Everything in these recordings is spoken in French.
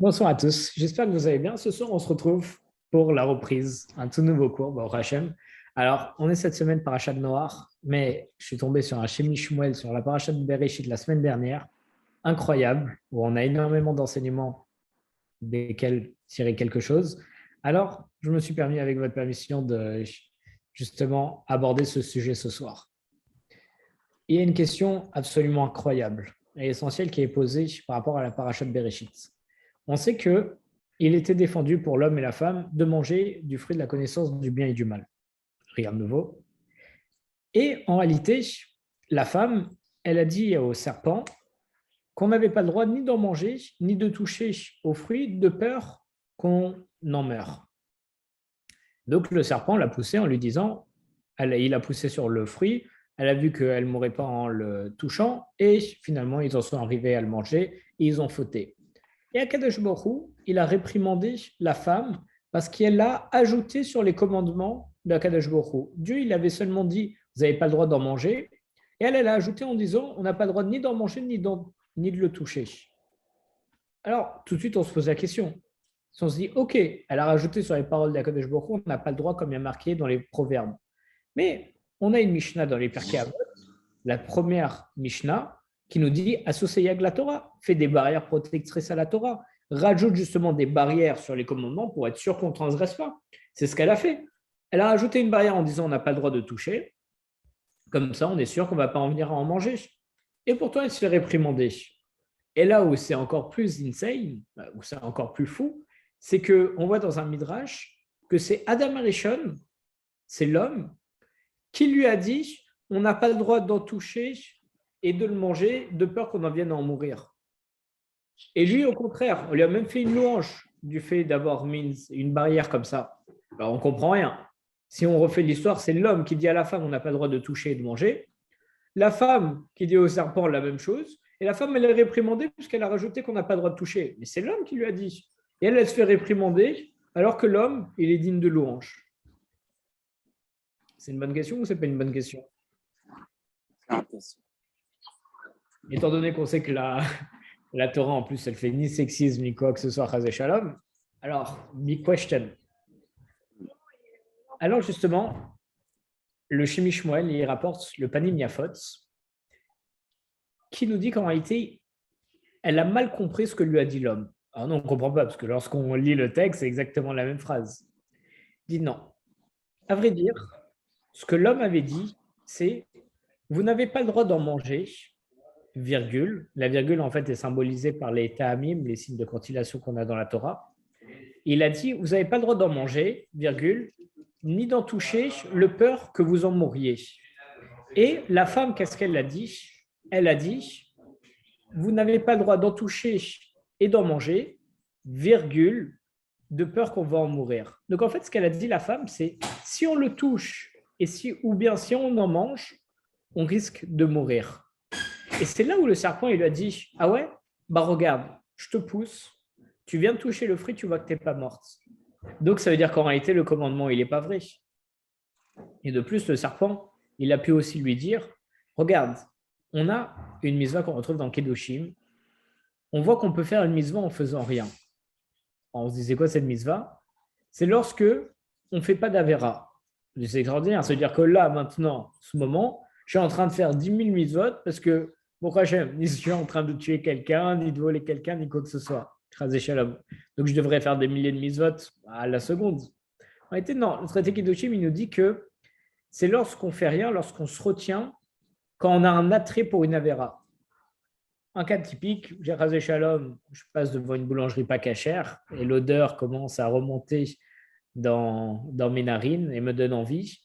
Bonsoir à tous, j'espère que vous allez bien. Ce soir, on se retrouve pour la reprise, un tout nouveau cours, au Hachem. Alors, on est cette semaine parachat de Noir, mais je suis tombé sur un Shemi Shmuel sur la parachat de Bereshit la semaine dernière, incroyable, où on a énormément d'enseignements desquels tirer quelque chose. Alors, je me suis permis, avec votre permission, de justement aborder ce sujet ce soir. Il y a une question absolument incroyable et essentielle qui est posée par rapport à la parachat de Bereshit. On sait que il était défendu pour l'homme et la femme de manger du fruit de la connaissance du bien et du mal. Rien de nouveau. Et en réalité, la femme, elle a dit au serpent qu'on n'avait pas le droit ni d'en manger, ni de toucher aux fruits de peur qu'on en meure. Donc le serpent l'a poussé en lui disant, il a poussé sur le fruit, elle a vu qu'elle ne mourrait pas en le touchant, et finalement ils en sont arrivés à le manger, et ils ont fauté. Et Akadosh Baruch Hu, il a réprimandé la femme parce qu'elle a ajouté sur les commandements d'Akadosh Baruch Hu. Dieu, il avait seulement dit, vous n'avez pas le droit d'en manger. Et elle a ajouté en disant, on n'a pas le droit ni d'en manger, ni de le toucher. Alors, tout de suite, on se pose la question. Si on se dit, OK, elle a rajouté sur les paroles d'Akadosh Baruch Hu, on n'a pas le droit, comme il y a marqué dans les proverbes. Mais on a une Mishnah dans les Pirkei Avot, la première Mishnah, qui nous dit Assoseyag la Torah, fait des barrières protectrices à la Torah, rajoute justement des barrières sur les commandements pour être sûr qu'on ne transgresse pas. C'est ce qu'elle a fait. Elle a rajouté une barrière en disant on n'a pas le droit de toucher. Comme ça, on est sûr qu'on ne va pas en venir à en manger. Et pourtant, elle se fait réprimander. Et là où c'est encore plus insane, où c'est encore plus fou, c'est qu'on voit dans un midrash que c'est Adam Arishon, c'est l'homme, qui lui a dit on n'a pas le droit d'en toucher et de le manger de peur qu'on en vienne à en mourir. Et lui, au contraire, on lui a même fait une louange du fait d'avoir mis une barrière comme ça. Alors, on ne comprend rien. Si on refait l'histoire, c'est l'homme qui dit à la femme on n'a pas le droit de toucher et de manger. La femme qui dit au serpent la même chose. Et la femme, elle est réprimandée puisqu'elle a rajouté qu'on n'a pas le droit de toucher. Mais c'est l'homme qui lui a dit. Et elle se fait réprimander alors que l'homme, il est digne de louange. C'est une bonne question ou c'est pas une bonne question? Étant donné qu'on sait que la Torah, en plus, elle fait ni sexisme ni quoi que ce soit, Chazé Shalom. Alors, big question. Alors, justement, le Shemi Shmuel, il rapporte le Panim Yafot, qui nous dit qu'en réalité, elle a mal compris ce que lui a dit l'homme. Alors non, on ne comprend pas, parce que lorsqu'on lit le texte, c'est exactement la même phrase. Il dit non. À vrai dire, ce que l'homme avait dit, c'est vous n'avez pas le droit d'en manger, virgule. La virgule, en fait, est symbolisée par les ta'amim, les signes de cantillation qu'on a dans la Torah. Il a dit, vous n'avez pas le droit d'en manger, virgule, ni d'en toucher, le peur que vous en mouriez. Et la femme, qu'est-ce qu'elle a dit? Elle a dit, vous n'avez pas le droit d'en toucher et d'en manger, virgule, de peur qu'on va en mourir. Donc en fait, ce qu'elle a dit, la femme, c'est si on le touche et ou bien si on en mange, on risque de mourir. Et c'est là où le serpent, il lui a dit, ah ouais, bah regarde, je te pousse, tu viens de toucher le fruit, tu vois que tu n'es pas morte. Donc ça veut dire qu'en réalité, le commandement, il n'est pas vrai. Et de plus, le serpent, il a pu aussi lui dire, regarde, on a une mitzvah qu'on retrouve dans Kedoshim, on voit qu'on peut faire une mitzvah en faisant rien. On se disait quoi cette mitzvah? C'est lorsque on ne fait pas d'avera. C'est extraordinaire, c'est-à-dire que là, maintenant, en ce moment, je suis en train de faire 10 000 mitzvot parce que, bon, Hachem, ni je suis en train de tuer quelqu'un, ni de voler quelqu'un, ni quoi que ce soit. Donc, je devrais faire des milliers de mitzvot à la seconde. En réalité, non. Le traité Kedoshim, il nous dit que c'est lorsqu'on fait rien, lorsqu'on se retient, quand on a un attrait pour une avera. Un cas typique, j'ai rasé Shalom, je passe devant une boulangerie pas cachère et l'odeur commence à remonter dans mes narines et me donne envie.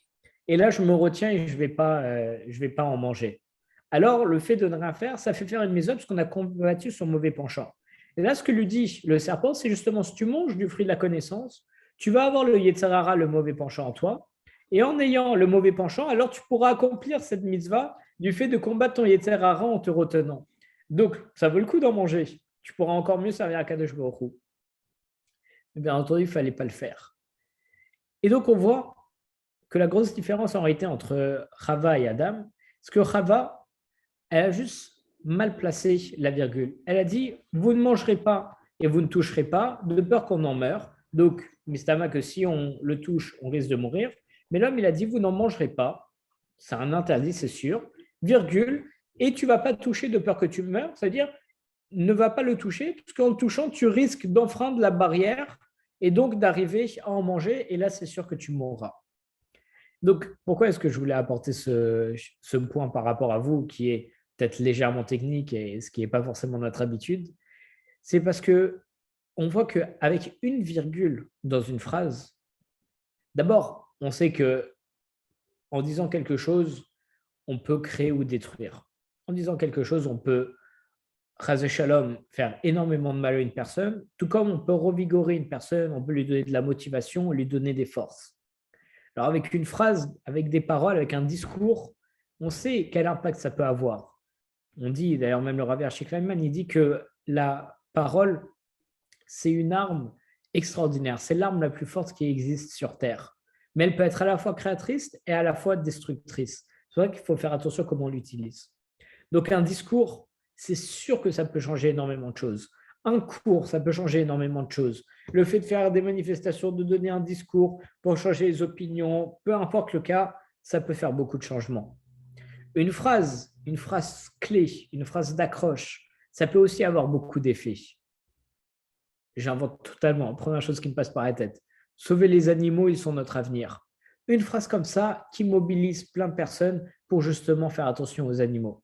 Et là, je me retiens et je ne vais pas en manger. Alors, le fait de ne rien faire, ça fait faire une mise parce qu'on a combattu son mauvais penchant. Et là, ce que lui dit le serpent, c'est justement si tu manges du fruit de la connaissance, tu vas avoir le Yetzirara, le mauvais penchant en toi. Et en ayant le mauvais penchant, alors tu pourras accomplir cette mitzvah du fait de combattre ton Yetzirara en te retenant. Donc, ça vaut le coup d'en manger. Tu pourras encore mieux servir à Kadosh Baruch Hu. Bien entendu, il ne fallait pas le faire. Et donc, on voit que la grosse différence en réalité entre Chava et Adam, c'est que Chava, elle a juste mal placé la virgule. Elle a dit, vous ne mangerez pas et vous ne toucherez pas, de peur qu'on en meure. Donc, Mistama, que si on le touche, on risque de mourir. Mais l'homme, il a dit, vous n'en mangerez pas. C'est un interdit, c'est sûr. Virgule. Et tu ne vas pas toucher de peur que tu meurs. C'est-à-dire, ne va pas le toucher, parce qu'en le touchant, tu risques d'enfreindre la barrière et donc d'arriver à en manger. Et là, c'est sûr que tu mourras. Donc, pourquoi est-ce que je voulais apporter ce point par rapport à vous, qui est peut-être légèrement technique et ce qui n'est pas forcément notre habitude? C'est parce que on voit qu'avec une virgule dans une phrase, d'abord, on sait que en disant quelque chose, on peut créer ou détruire. En disant quelque chose, on peut, Chazé Shalom, faire énormément de mal à une personne, tout comme on peut revigorer une personne, on peut lui donner de la motivation, lui donner des forces. Alors, avec une phrase, avec des paroles, avec un discours, on sait quel impact ça peut avoir. On dit, d'ailleurs, même le Rav Ashi Kleinman, il dit que la parole, c'est une arme extraordinaire. C'est l'arme la plus forte qui existe sur Terre. Mais elle peut être à la fois créatrice et à la fois destructrice. C'est vrai qu'il faut faire attention à comment on l'utilise. Donc, un discours, c'est sûr que ça peut changer énormément de choses. Un cours, ça peut changer énormément de choses. Le fait de faire des manifestations, de donner un discours pour changer les opinions, peu importe le cas, ça peut faire beaucoup de changements. Une phrase clé, une phrase d'accroche, ça peut aussi avoir beaucoup d'effets. J'invente totalement. Première chose qui me passe par la tête. Sauver les animaux, ils sont notre avenir. Une phrase comme ça qui mobilise plein de personnes pour justement faire attention aux animaux.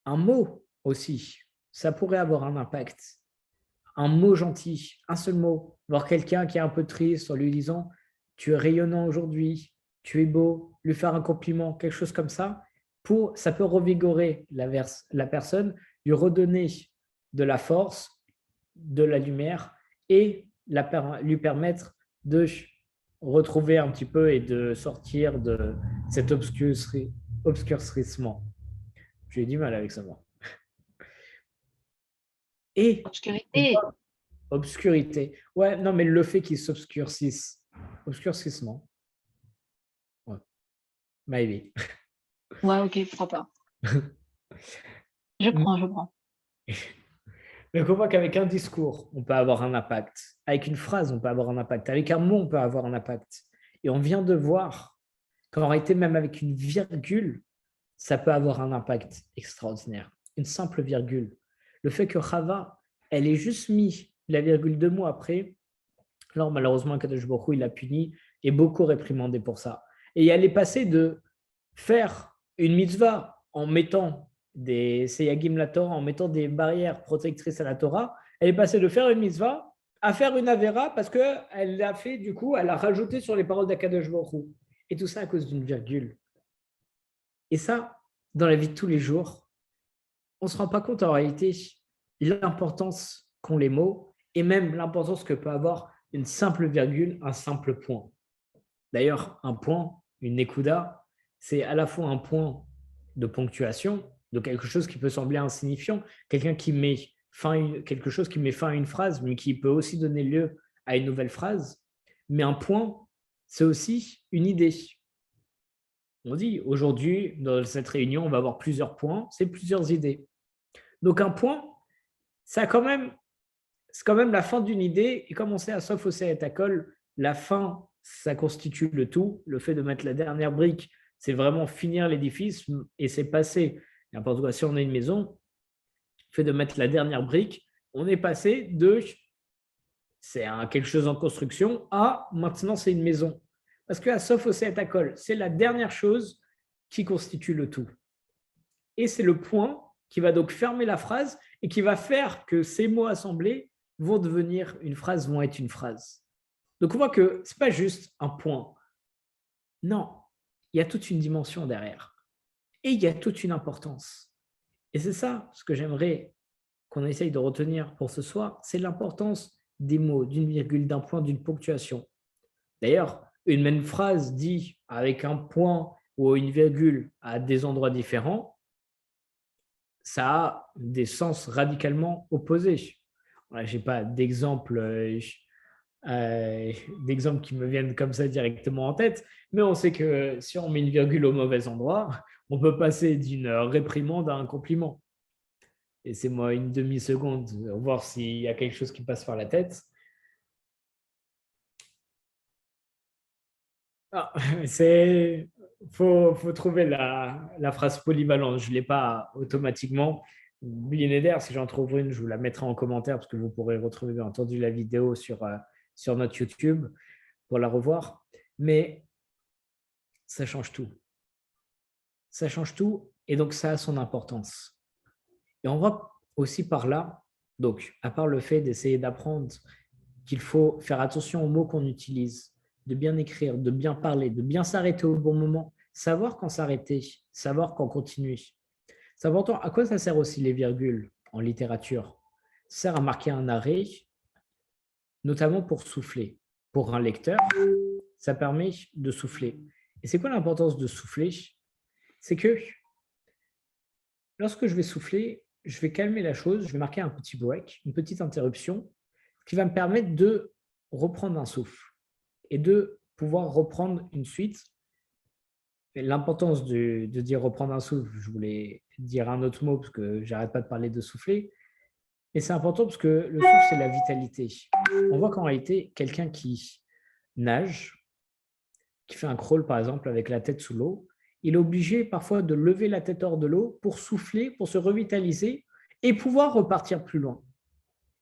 Un mot aussi, ça pourrait avoir un impact. Un mot gentil, un seul mot. Voir quelqu'un qui est un peu triste en lui disant « tu es rayonnant aujourd'hui, tu es beau », lui faire un compliment, quelque chose comme ça, ça peut revigorer la personne, lui redonner de la force, de la lumière et lui permettre de retrouver un petit peu et de sortir de cet obscurcissement. J'ai du mal avec ça, moi. Et Obscurité. obscurité. Ouais, non, mais le fait qu'il s'obscurcisse. Obscurcissement. Ouais. Maybe. Ouais, ok, pourquoi pas. Je prends. Mais on voit qu'avec un discours, on peut avoir un impact. Avec une phrase, on peut avoir un impact. Avec un mot, on peut avoir un impact. Et on vient de voir qu'en réalité, même avec une virgule, ça peut avoir un impact extraordinaire. Une simple virgule. Le fait que Chava, elle ait juste mis la virgule 2 mots après, alors malheureusement, Kadosh Baruch Hu, il a puni et beaucoup réprimandé pour ça. Et elle est passée de faire une mitzvah en mettant des seyagim la Torah, en mettant des barrières protectrices à la Torah, elle est passée de faire une mitzvah à faire une avera parce qu'elle a fait, du coup, elle a rajouté sur les paroles d'Akadosh Baruch Hu. Et tout ça à cause d'une virgule. Et ça, dans la vie de tous les jours, on ne se rend pas compte en réalité l'importance qu'ont les mots et même l'importance que peut avoir une simple virgule, un simple point. D'ailleurs, un point, une nekuda, c'est à la fois un point de ponctuation, de quelque chose qui peut sembler insignifiant, quelqu'un qui met quelque chose qui met fin à une phrase, mais qui peut aussi donner lieu à une nouvelle phrase. Mais un point, c'est aussi une idée. On dit aujourd'hui, dans cette réunion, on va avoir plusieurs points, c'est plusieurs idées. Donc un point, c'est quand même la fin d'une idée. Et comme on sait à Sof Osé et Takol, la fin, ça constitue le tout. Le fait de mettre la dernière brique, c'est vraiment finir l'édifice et c'est passé. N'importe quoi, si on a une maison, le fait de mettre la dernière brique, on est passé de c'est quelque chose en construction à maintenant c'est une maison. Parce qu'à Sof Osé et Takol, c'est la dernière chose qui constitue le tout. Et c'est le point qui va donc fermer la phrase et qui va faire que ces mots assemblés vont devenir une phrase, vont être une phrase. Donc on voit que ce n'est pas juste un point. Non, il y a toute une dimension derrière. Et il y a toute une importance. Et c'est ça ce que j'aimerais qu'on essaye de retenir pour ce soir, c'est l'importance des mots, d'une virgule, d'un point, d'une ponctuation. D'ailleurs, une même phrase dit avec un point ou une virgule à des endroits différents, ça a des sens radicalement opposés. Je n'ai pas d'exemple qui me viennent comme ça directement en tête, mais on sait que si on met une virgule au mauvais endroit, on peut passer d'une réprimande à un compliment. Laissez-moi une demi-seconde, voir s'il y a quelque chose qui passe par la tête. Ah, faut trouver la phrase polyvalente. Je ne l'ai pas automatiquement. Millénaire, si j'en trouve une, je vous la mettrai en commentaire parce que vous pourrez retrouver bien entendu la vidéo sur notre YouTube pour la revoir. Mais ça change tout. Ça change tout et donc ça a son importance. Et on voit aussi par là, donc à part le fait d'essayer d'apprendre qu'il faut faire attention aux mots qu'on utilise, de bien écrire, de bien parler, de bien s'arrêter au bon moment, savoir quand s'arrêter, savoir quand continuer. C'est important. À quoi ça sert aussi les virgules en littérature? Ça sert à marquer un arrêt, notamment pour souffler. Pour un lecteur, ça permet de souffler. Et c'est quoi l'importance de souffler? C'est que lorsque je vais souffler, je vais calmer la chose, je vais marquer un petit break, une petite interruption, qui va me permettre de reprendre un souffle et de pouvoir reprendre une suite. L'importance de dire reprendre un souffle, je voulais dire un autre mot parce que j'arrête pas de parler de souffler, mais c'est important parce que le souffle, c'est la vitalité. On voit qu'en réalité, quelqu'un qui nage, qui fait un crawl par exemple avec la tête sous l'eau, il est obligé parfois de lever la tête hors de l'eau pour souffler, pour se revitaliser et pouvoir repartir plus loin.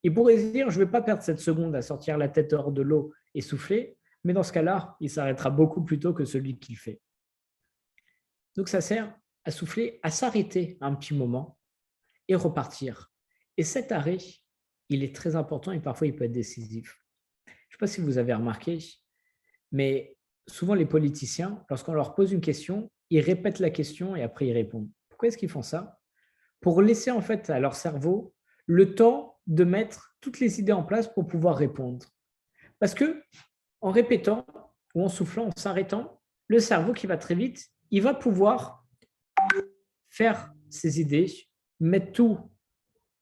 Il pourrait se dire, je ne vais pas perdre cette seconde à sortir la tête hors de l'eau et souffler, mais dans ce cas-là, il s'arrêtera beaucoup plus tôt que celui qui le fait. Donc ça sert à souffler, à s'arrêter un petit moment et repartir. Et cet arrêt, il est très important et parfois il peut être décisif. Je ne sais pas si vous avez remarqué, mais souvent les politiciens, lorsqu'on leur pose une question, ils répètent la question et après ils répondent. Pourquoi est-ce qu'ils font ça? Pour laisser en fait à leur cerveau le temps de mettre toutes les idées en place pour pouvoir répondre. Parce que en répétant ou en soufflant, en s'arrêtant, le cerveau qui va très vite, il va pouvoir faire ses idées, mettre tout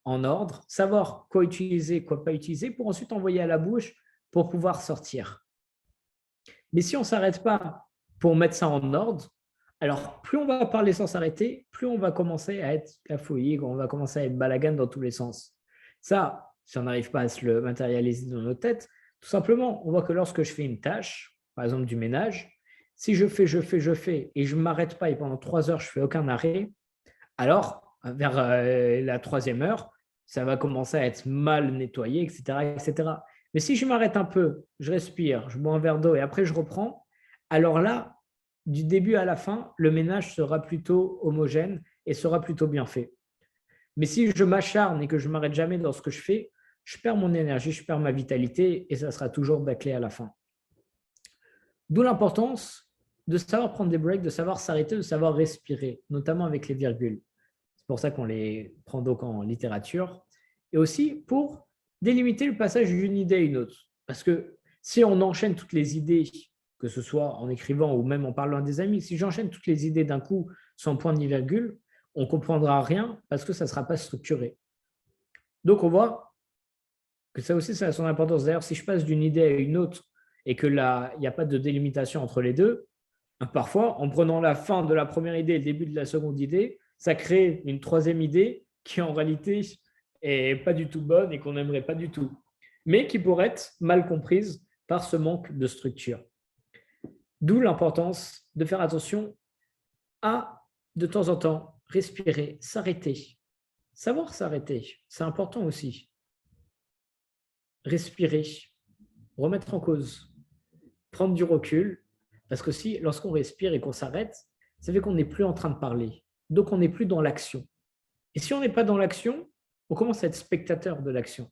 en ordre, savoir quoi utiliser, quoi pas utiliser, pour ensuite envoyer à la bouche pour pouvoir sortir. Mais si on ne s'arrête pas pour mettre ça en ordre, alors plus on va parler sans s'arrêter, plus on va commencer à être cafouillis, on va commencer à être balagane dans tous les sens. Ça, si on n'arrive pas à se le matérialiser dans nos têtes, tout simplement, on voit que lorsque je fais une tâche, par exemple du ménage, si je fais, et je ne m'arrête pas et pendant 3 heures, je ne fais aucun arrêt, alors vers la 3e heure, ça va commencer à être mal nettoyé, etc., etc. Mais si je m'arrête un peu, je respire, je bois un verre d'eau et après je reprends, alors là, du début à la fin, le ménage sera plutôt homogène et sera plutôt bien fait. Mais si je m'acharne et que je ne m'arrête jamais dans ce que je fais, je perds mon énergie, je perds ma vitalité et ça sera toujours bâclé à la fin. D'où l'importance de savoir prendre des breaks, de savoir s'arrêter, de savoir respirer, notamment avec les virgules. C'est pour ça qu'on les prend donc en littérature. Et aussi pour délimiter le passage d'une idée à une autre. Parce que si on enchaîne toutes les idées, que ce soit en écrivant ou même en parlant à des amis, si j'enchaîne toutes les idées d'un coup sans point ni virgule, on ne comprendra rien parce que ça ne sera pas structuré. Donc on voit que ça aussi, ça a son importance. D'ailleurs, si je passe d'une idée à une autre et que là, il n'y a pas de délimitation entre les deux, parfois, en prenant la fin de la première idée et le début de la seconde idée, ça crée une 3e idée qui en réalité est pas du tout bonne et qu'on n'aimerait pas du tout, mais qui pourrait être mal comprise par ce manque de structure. D'où l'importance de faire attention à, de temps en temps, respirer, s'arrêter. Savoir s'arrêter, c'est important aussi. Respirer, remettre en cause, prendre du recul, parce que si, lorsqu'on respire et qu'on s'arrête, ça fait qu'on n'est plus en train de parler. Donc, on n'est plus dans l'action. Et si on n'est pas dans l'action, on commence à être spectateur de l'action.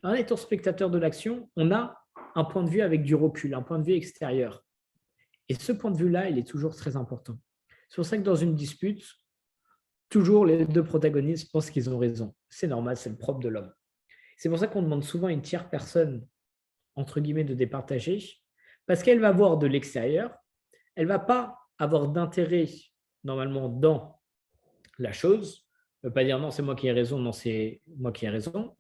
En étant spectateur de l'action, on a un point de vue avec du recul, un point de vue extérieur. Et ce point de vue-là, il est toujours très important. C'est pour ça que dans une dispute, toujours les 2 protagonistes pensent qu'ils ont raison. C'est normal, c'est le propre de l'homme. C'est pour ça qu'on demande souvent à une tierce personne, entre guillemets, de départager, parce qu'elle va voir de l'extérieur, elle ne va pas avoir d'intérêt normalement dans la chose. Elle ne veut pas dire non, c'est moi qui ai raison, non, c'est moi qui ai raison.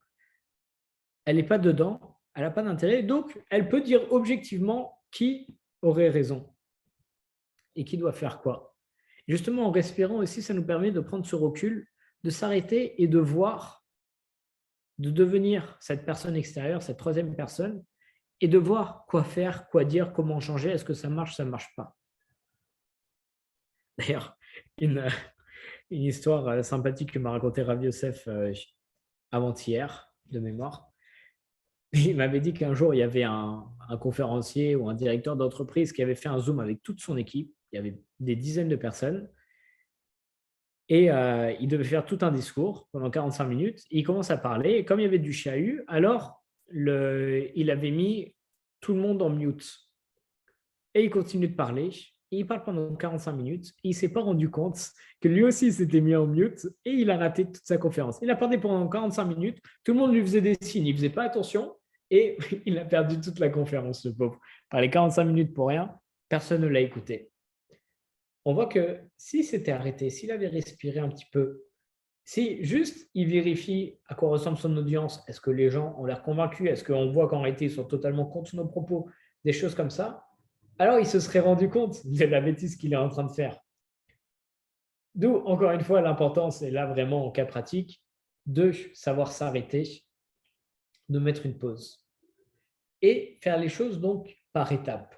Elle n'est pas dedans, elle n'a pas d'intérêt, donc elle peut dire objectivement qui aurait raison et qui doit faire quoi. Justement, en respirant aussi, ça nous permet de prendre ce recul de s'arrêter et de voir, de devenir cette personne extérieure, cette troisième personne, et de voir quoi faire, quoi dire, comment changer, est-ce que ça marche pas. D'ailleurs, une histoire sympathique que m'a raconté Rav Yosef avant-hier, de mémoire. Il m'avait dit qu'un jour, il y avait un conférencier ou un directeur d'entreprise qui avait fait un Zoom avec toute son équipe. Il y avait des dizaines de personnes. Et il devait faire tout un discours pendant 45 minutes. Il commence à parler. Et comme il y avait du chahut, alors il avait mis tout le monde en mute. Et il continue de parler. Et il parle pendant 45 minutes. Et il ne s'est pas rendu compte que lui aussi s'était mis en mute. Et il a raté toute sa conférence. Il a parlé pendant 45 minutes. Tout le monde lui faisait des signes. Il ne faisait pas attention. Et il a perdu toute la conférence, le pauvre. Par les 45 minutes pour rien, personne ne l'a écouté. On voit que s'il s'était arrêté, s'il avait respiré un petit peu, si juste il vérifie à quoi ressemble son audience, est-ce que les gens ont l'air convaincus, est-ce qu'on voit qu'en réalité ils sont totalement contre nos propos, des choses comme ça, alors il se serait rendu compte de la bêtise qu'il est en train de faire. D'où, encore une fois, l'importance, et là vraiment en cas pratique, de savoir s'arrêter, de mettre une pause et faire les choses donc par étapes.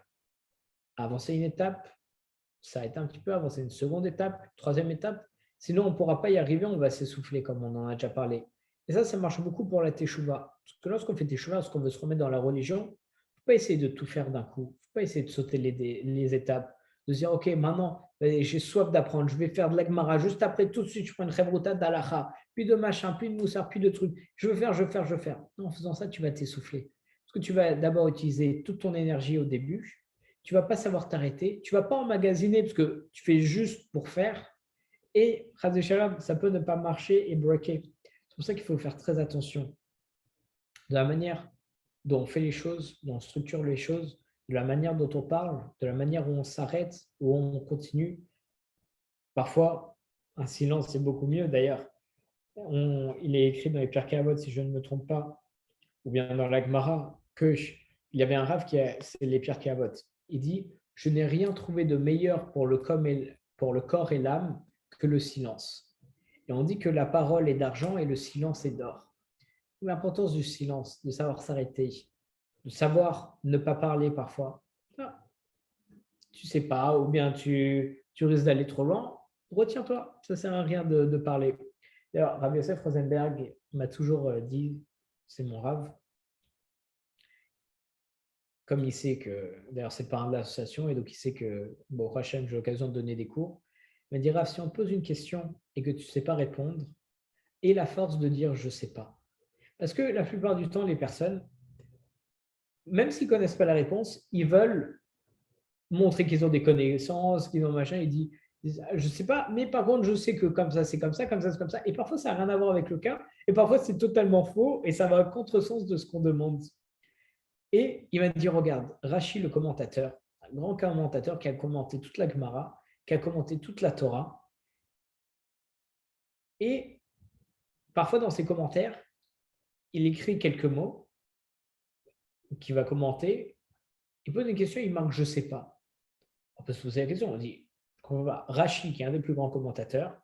Avancer une étape, s'arrêter un petit peu, avancer une seconde étape, troisième étape. Sinon, on ne pourra pas y arriver, on va s'essouffler, comme on en a déjà parlé. Et ça marche beaucoup pour la teshuva. Parce que lorsqu'on fait teshuva, lorsqu'on veut se remettre dans la religion, il ne faut pas essayer de tout faire d'un coup. Il ne faut pas essayer de sauter les étapes. De se dire, OK, maintenant, j'ai soif d'apprendre, je vais faire de l'agmara. Juste après, tout de suite, je prends une chevruta d'alacha, puis de machin, puis de moussard, puis de trucs. Je veux faire. Non, en faisant ça, tu vas t'essouffler. Parce que tu vas d'abord utiliser toute ton énergie au début. Tu ne vas pas savoir t'arrêter, tu ne vas pas emmagasiner parce que tu fais juste pour faire et ça peut ne pas marcher et breaker. C'est pour ça qu'il faut faire très attention de la manière dont on fait les choses, dont on structure les choses, de la manière dont on parle, de la manière où on s'arrête, où on continue. Parfois, un silence est beaucoup mieux. D'ailleurs, il est écrit dans les Pirkei Avot, si je ne me trompe pas, ou bien dans la Gemara, qu'il y avait un rave c'est les Pirkei Avot. Il dit « Je n'ai rien trouvé de meilleur pour le corps et l'âme que le silence. » Et on dit que la parole est d'argent et le silence est d'or. L'importance du silence, de savoir s'arrêter, de savoir ne pas parler parfois. Ah, tu ne sais pas, ou bien tu risques d'aller trop loin, retiens-toi, ça ne sert à rien de parler. D'ailleurs, Rabbi Yosef Rosenberg m'a toujours dit, c'est mon rave, comme il sait que, d'ailleurs, c'est pas un de l'association, et donc il sait que, bon, Hachem, j'ai l'occasion de donner des cours, il m'a dit, Rav, si on pose une question et que tu ne sais pas répondre, aie la force de dire je ne sais pas. Parce que la plupart du temps, les personnes, même s'ils ne connaissent pas la réponse, ils veulent montrer qu'ils ont des connaissances, qu'ils ont machin, ils disent je ne sais pas, mais par contre, je sais que comme ça, c'est comme ça, comme ça, c'est comme ça. Et parfois, ça n'a rien à voir avec le cas, et parfois, c'est totalement faux, et ça va à contresens de ce qu'on demande. Et il m'a dit, regarde, Rashi, le commentateur, un grand commentateur qui a commenté toute la Gemara, qui a commenté toute la Torah, et parfois dans ses commentaires, il écrit quelques mots qu'il va commenter, il pose une question, il marque « je ne sais pas ». On peut se poser la question, on dit, Rashi, qui est un des plus grands commentateurs,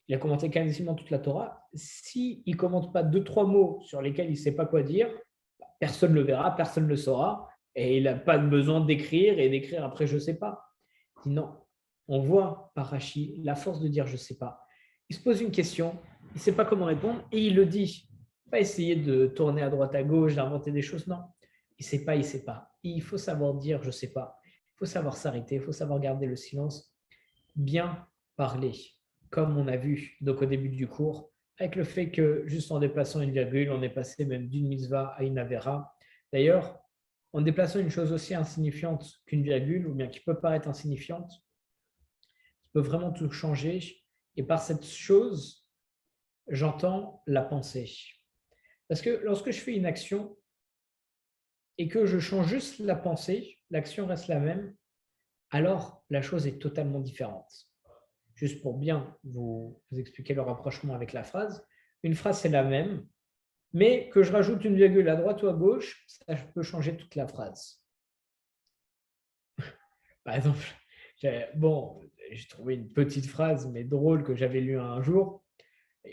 il a commenté quasiment toute la Torah, s'il ne commente pas 2-3 mots sur lesquels il ne sait pas quoi dire, personne ne le verra, personne ne le saura, et il n'a pas besoin d'écrire et d'écrire après je ne sais pas. Il dit non, on voit par Rashi la force de dire je ne sais pas. Il se pose une question, il ne sait pas comment répondre et il le dit. Pas essayer de tourner à droite à gauche, d'inventer des choses, non. Il ne sait pas, il ne sait pas. Il faut savoir dire je ne sais pas. Il faut savoir s'arrêter, il faut savoir garder le silence, bien parler, comme on a vu donc au début du cours, avec le fait que juste en déplaçant une virgule, on est passé même d'une mitzvah à une avera. D'ailleurs, en déplaçant une chose aussi insignifiante qu'une virgule, ou bien qui peut paraître insignifiante, peut vraiment tout changer. Et par cette chose, j'entends la pensée. Parce que lorsque je fais une action et que je change juste la pensée, l'action reste la même, alors la chose est totalement différente. Juste pour bien vous expliquer le rapprochement avec la phrase, une phrase c'est la même, mais que je rajoute une virgule à droite ou à gauche, ça peut changer toute la phrase. Par exemple, j'ai trouvé une petite phrase, mais drôle, que j'avais lue un jour.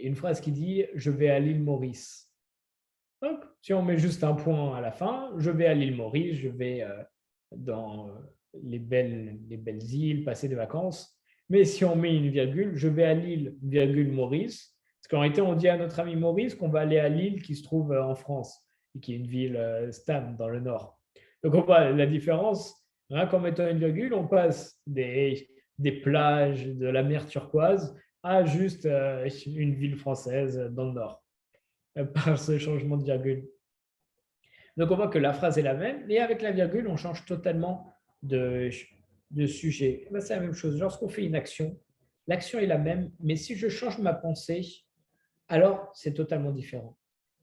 une phrase qui dit « je vais à l'île Maurice ». Donc, si on met juste un point à la fin, je vais à l'île Maurice, je vais dans les belles îles, passer des vacances. Mais si on met une virgule, je vais à l'île, virgule Maurice, parce qu'en réalité, on dit à notre ami Maurice qu'on va aller à l'île qui se trouve en France, et qui est une ville stable dans le nord. Donc, on voit la différence. Rien qu'en mettant une virgule, on passe des plages, de la mer turquoise, à juste une ville française dans le nord, par ce changement de virgule. Donc, on voit que la phrase est la même, et avec la virgule, on change totalement de sujet. Ben, c'est la même chose. Lorsqu'on fait une action, l'action est la même, mais si je change ma pensée, alors c'est totalement différent.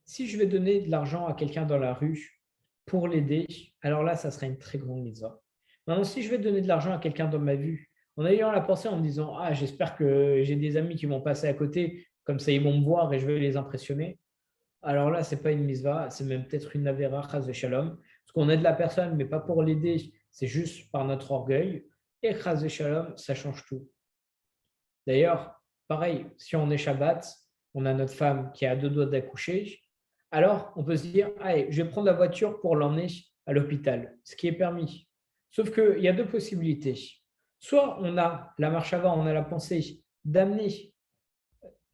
Si je vais donner de l'argent à quelqu'un dans la rue pour l'aider, alors là, ça sera une très grande mitzvah. Maintenant, si je vais donner de l'argent à quelqu'un dans ma vue, en ayant la pensée en me disant « Ah, j'espère que j'ai des amis qui vont passer à côté, comme ça ils vont me voir et je vais les impressionner », alors là, ce n'est pas une mitzvah, c'est même peut-être une avéra, chas de shalom, parce qu'on aide la personne, mais pas pour l'aider, c'est juste par notre orgueil. Et chas de shalom, ça change tout. D'ailleurs, pareil, si on est Shabbat, on a notre femme qui est à 2 doigts d'accoucher, alors on peut se dire, allez, je vais prendre la voiture pour l'emmener à l'hôpital, ce qui est permis. Sauf qu'il y a 2 possibilités. Soit on a la marche avant, on a la pensée d'amener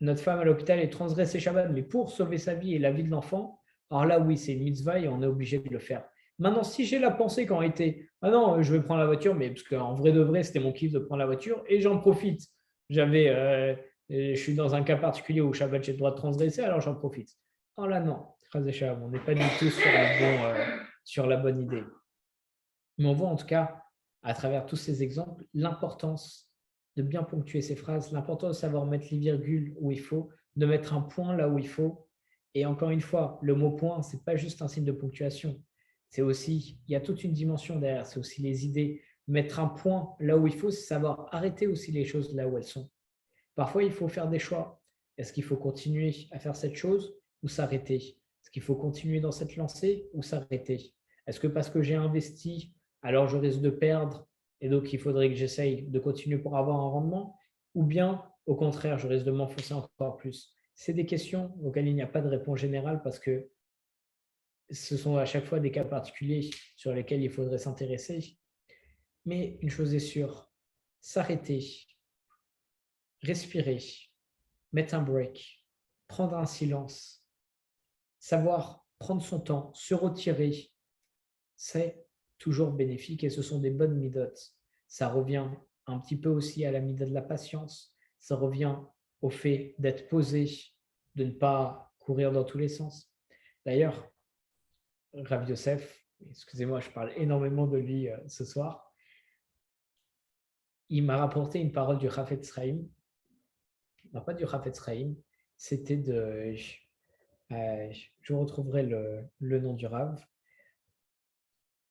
notre femme à l'hôpital et transgresser Shabbat, mais pour sauver sa vie et la vie de l'enfant, alors là, oui, c'est une mitzvah et on est obligé de le faire. Maintenant, si j'ai la pensée quand été, ah non, je vais prendre la voiture, mais parce qu'en vrai de vrai, c'était mon kiff de prendre la voiture et j'en profite. Je suis dans un cas particulier où Shabbat, j'ai le droit de transgresser, alors j'en profite. Oh là, non, on n'est pas du tout sur la bonne idée. Mais on voit en tout cas, à travers tous ces exemples, l'importance de bien ponctuer ces phrases, l'importance de savoir mettre les virgules où il faut, de mettre un point là où il faut. Et encore une fois, le mot point, ce n'est pas juste un signe de ponctuation. C'est aussi, il y a toute une dimension derrière, c'est aussi les idées. Mettre un point là où il faut, c'est savoir arrêter aussi les choses là où elles sont. Parfois, il faut faire des choix. Est-ce qu'il faut continuer à faire cette chose ou s'arrêter? Est-ce qu'il faut continuer dans cette lancée ou s'arrêter? Est-ce que parce que j'ai investi, alors je risque de perdre et donc il faudrait que j'essaye de continuer pour avoir un rendement? Ou bien, au contraire, je risque de m'enfoncer encore plus? C'est des questions auxquelles il n'y a pas de réponse générale parce que ce sont à chaque fois des cas particuliers sur lesquels il faudrait s'intéresser. Mais une chose est sûre, s'arrêter, respirer, mettre un break, prendre un silence, savoir prendre son temps, se retirer, c'est toujours bénéfique et ce sont des bonnes midotes. Ça revient un petit peu aussi à la midote de la patience, ça revient au fait d'être posé, de ne pas courir dans tous les sens. D'ailleurs, Rav Yosef, excusez-moi, je parle énormément de lui ce soir, il m'a rapporté une parole du Chafetz Chaim, non pas du Chafetz Chaim, c'était de... je retrouverai le nom du Rav.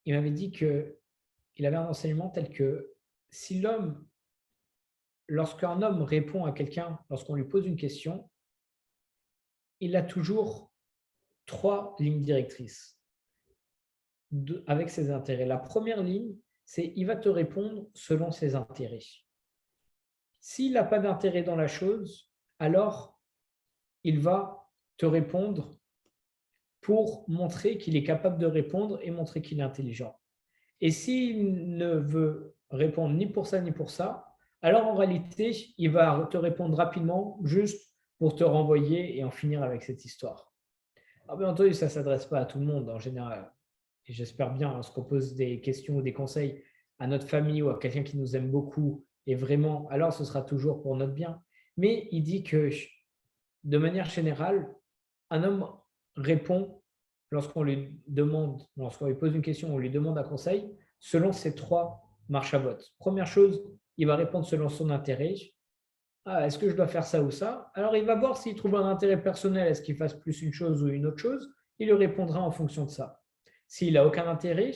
Il m'avait dit qu'il avait un enseignement tel que si lorsqu'un homme répond à quelqu'un, lorsqu'on lui pose une question, il a toujours 3 lignes directrices avec ses intérêts. La première ligne, c'est il va te répondre selon ses intérêts. S'il n'a pas d'intérêt dans la chose, alors il va te répondre pour montrer qu'il est capable de répondre et montrer qu'il est intelligent. Et s'il ne veut répondre ni pour ça ni pour ça, alors en réalité, il va te répondre rapidement juste pour te renvoyer et en finir avec cette histoire. Alors bien entendu, ça ne s'adresse pas à tout le monde en général. Et j'espère bien, lorsqu'on pose des questions ou des conseils à notre famille ou à quelqu'un qui nous aime beaucoup, et vraiment, alors ce sera toujours pour notre bien. Mais il dit que, de manière générale, un homme répond lorsqu'on lui pose une question, on lui demande un conseil, selon ces 3 marches à vote. Première chose, il va répondre selon son intérêt. Ah, est-ce que je dois faire ça ou ça? Alors, il va voir s'il trouve un intérêt personnel, est-ce qu'il fasse plus une chose ou une autre chose? Il lui répondra en fonction de ça. S'il n'a aucun intérêt,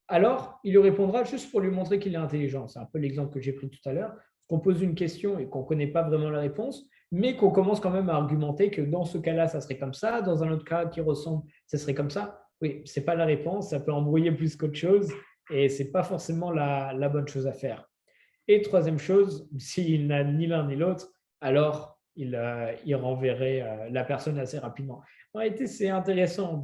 alors il lui répondra juste pour lui montrer qu'il est intelligent. C'est un peu l'exemple que j'ai pris tout à l'heure. Qu'on pose une question et qu'on ne connaît pas vraiment la réponse, mais qu'on commence quand même à argumenter que dans ce cas-là, ça serait comme ça, dans un autre cas qui ressemble, ça serait comme ça. Oui, ce n'est pas la réponse, ça peut embrouiller plus qu'autre chose et ce n'est pas forcément la bonne chose à faire. Et troisième chose, s'il n'a ni l'un ni l'autre, alors il renverrait la personne assez rapidement. En réalité, c'est intéressant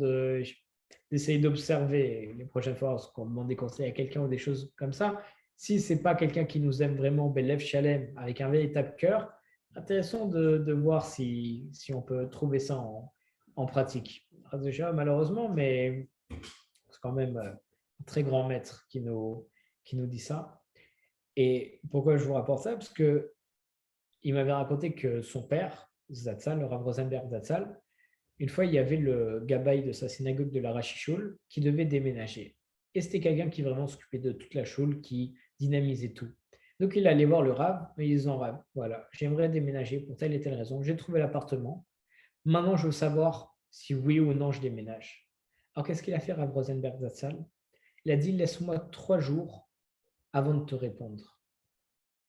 d'essayer d'observer les prochaines fois qu'on demande des conseils à quelqu'un ou des choses comme ça. Si ce n'est pas quelqu'un qui nous aime vraiment, Belev Shalem, avec un véritable cœur, intéressant de voir si on peut trouver ça en pratique. Malheureusement, mais c'est quand même un très grand maître qui nous dit ça. Et pourquoi je vous rapporte ça? Parce qu'il m'avait raconté que son père, Zatzal, le Rav Rosenberg Zatzal, une fois, il y avait le gabaï de sa synagogue de la Rachichoul qui devait déménager. Et c'était quelqu'un qui vraiment s'occupait de toute la choule, qui dynamisait tout. Donc, il allait voir le Rav, et ils ont Rav, voilà, j'aimerais déménager pour telle et telle raison. J'ai trouvé l'appartement. Maintenant, je veux savoir si oui ou non je déménage. Alors, qu'est-ce qu'il a fait, Rav Rosenberg Zatzal? Il a dit, laisse-moi 3 jours avant de te répondre.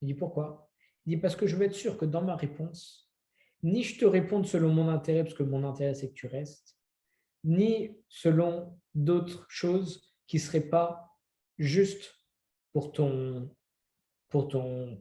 Il dit, pourquoi? Il dit, parce que je veux être sûr que dans ma réponse, ni je te réponde selon mon intérêt, parce que mon intérêt, c'est que tu restes, ni selon d'autres choses qui ne seraient pas justes pour ton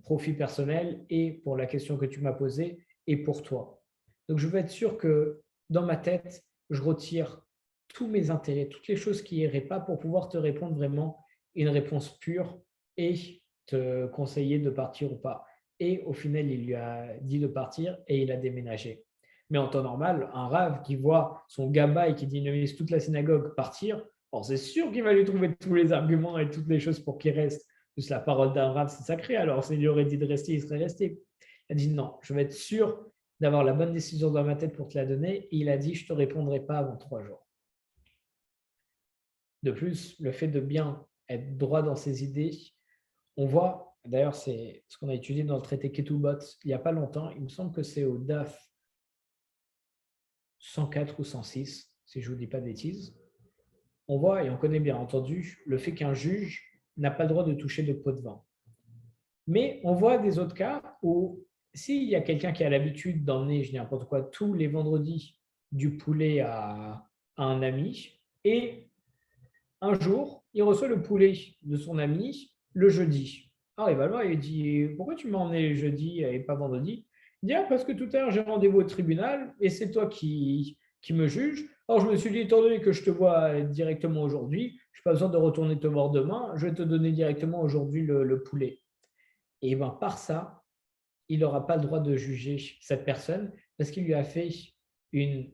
profit personnel et pour la question que tu m'as posée et pour toi. Donc, je veux être sûr que dans ma tête, je retire tous mes intérêts, toutes les choses qui n'iraient pas pour pouvoir te répondre vraiment une réponse pure et te conseiller de partir ou pas. Et au final, il lui a dit de partir et il a déménagé. Mais en temps normal, un rave qui voit son gabaï qui dynamise toute la synagogue partir, c'est sûr qu'il va lui trouver tous les arguments et toutes les choses pour qu'il reste. Plus la parole d'un rave, c'est sacré. Alors, s'il lui aurait dit de rester, il serait resté. Il a dit non, je vais être sûr d'avoir la bonne décision dans ma tête pour te la donner. Et il a dit, je ne te répondrai pas avant 3 jours. De plus, le fait de bien être droit dans ses idées, on voit, d'ailleurs, c'est ce qu'on a étudié dans le traité Ketubot il n'y a pas longtemps. Il me semble que c'est au DAF 104 ou 106, si je ne vous dis pas de bêtises. On voit, et on connaît bien entendu, le fait qu'un juge n'a pas le droit de toucher de pot de vin. Mais on voit des autres cas où s'il y a quelqu'un qui a l'habitude d'emmener, je dis n'importe quoi, tous les vendredis du poulet à un ami, et un jour, il reçoit le poulet de son ami le jeudi. Alors il va le voir, il dit, pourquoi tu m'as emmené le jeudi et pas vendredi? Il dit, parce que tout à l'heure j'ai rendez-vous au tribunal et c'est toi qui me juge. Alors je me suis dit, étant donné que je te vois directement aujourd'hui, je n'ai pas besoin de retourner te voir demain, je vais te donner directement aujourd'hui le poulet. Et bien par ça, il n'aura pas le droit de juger cette personne parce qu'il lui a fait une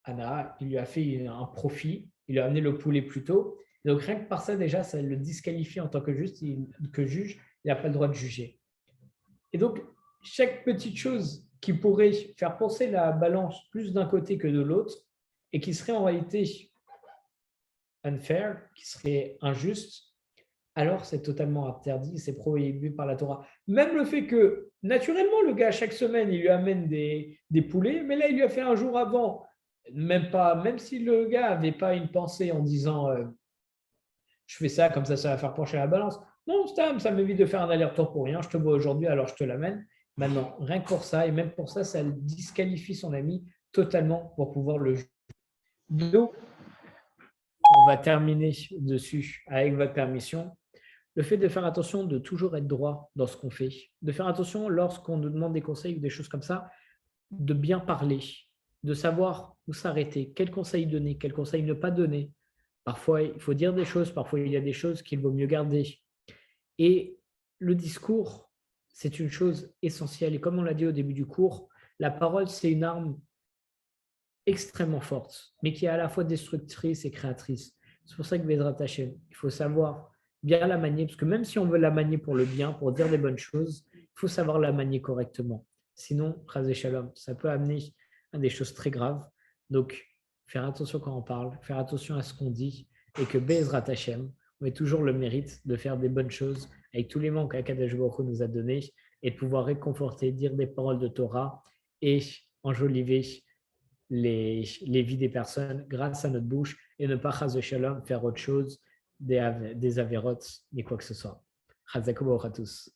ana, il lui a fait un profit, il lui a amené le poulet plus tôt. Donc rien que par ça déjà, ça le disqualifie en tant que juge, il n'a pas le droit de juger. Et donc chaque petite chose qui pourrait faire penser la balance plus d'un côté que de l'autre et qui serait en réalité unfair, qui serait injuste, alors c'est totalement interdit, c'est prohibé par la Torah. Même le fait que, naturellement, le gars, chaque semaine, il lui amène des poulets, mais là, il lui a fait un jour avant, même si le gars n'avait pas une pensée en disant je fais ça, comme ça va faire pencher la balance. Non, ça m'évite de faire un aller-retour pour rien, je te vois aujourd'hui, alors je te l'amène. Maintenant, rien que pour ça, et même pour ça, ça disqualifie son ami totalement pour pouvoir le juger. Donc, on va terminer dessus avec votre permission. Le fait de faire attention, de toujours être droit dans ce qu'on fait, de faire attention lorsqu'on nous demande des conseils ou des choses comme ça, de bien parler, de savoir où s'arrêter, quels conseils donner, quels conseils ne pas donner. Parfois, il faut dire des choses, parfois, il y a des choses qu'il vaut mieux garder. Et le discours, c'est une chose essentielle. Et comme on l'a dit au début du cours, la parole, c'est une arme extrêmement forte, mais qui est à la fois destructrice et créatrice. C'est pour ça que Bezrat Hashem, il faut savoir bien la manier, parce que même si on veut la manier pour le bien, pour dire des bonnes choses, il faut savoir la manier correctement. Sinon, Chaz et Shalom, ça peut amener à des choses très graves. Donc, faire attention quand on parle, faire attention à ce qu'on dit, et que Bezrat Hashem, on ait toujours le mérite de faire des bonnes choses avec tous les manques qu'Akadosh Baruch Hu nous a donnés, et de pouvoir réconforter, dire des paroles de Torah et enjoliver les vies des personnes grâce à notre bouche et ne pas, chas shalom, faire autre chose, des avérotes, ni quoi que ce soit. Chazakou à tous.